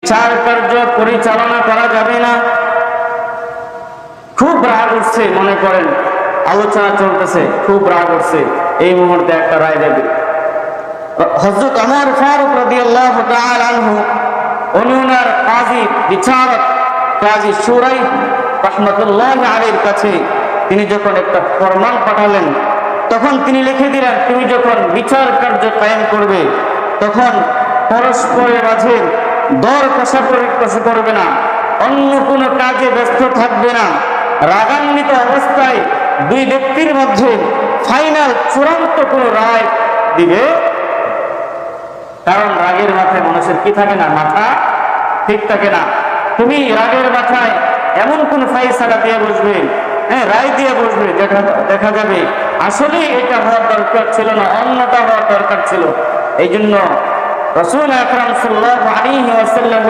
বিচার কার্য পরিচালনা করা যাবে না। খুব রাগ উঠছে, মনে করেন আলোচনা চলতেছে, খুব রাগ উঠছে, এই মুহূর্তে একটা রায় দেবে। হযরত ওমর ফারুক রাদিয়াল্লাহু তাআলা আনহু উনার কাজী বিচারক কাজী শুরাইহ রাহমাতুল্লাহি আলাইহির কাছে তিনি যখন একটা ফরমান পাঠালেন, তখন তিনি লিখে দিলেন, তুমি যখন বিচার কার্য কায়েম করবে তখন পরস্পরের মাঝে দর কষাকষি করবে না, অন্য কোনো কাজে ব্যস্ত থাকবে না, রাগান্বিত অবস্থায় দুই ব্যক্তির মধ্যে ফাইনাল চূড়ান্ত কোনো রায় দিবে। কারণ রাগের মাথায় মানুষের কি থাকে না, মাথা ঠিক থাকে না। তুমি রাগের মাথায় এমন কোন ফাইসালা দিয়ে বসবে, রায় দিয়ে বসবে, দেখা যাবে আসলে এটা হওয়ার দরকার ছিল না, অন্যটা হওয়ার দরকার ছিল। এই জন্য রাসূল আকরাম সাল্লাল্লাহু আলাইহি ওয়াসাল্লাম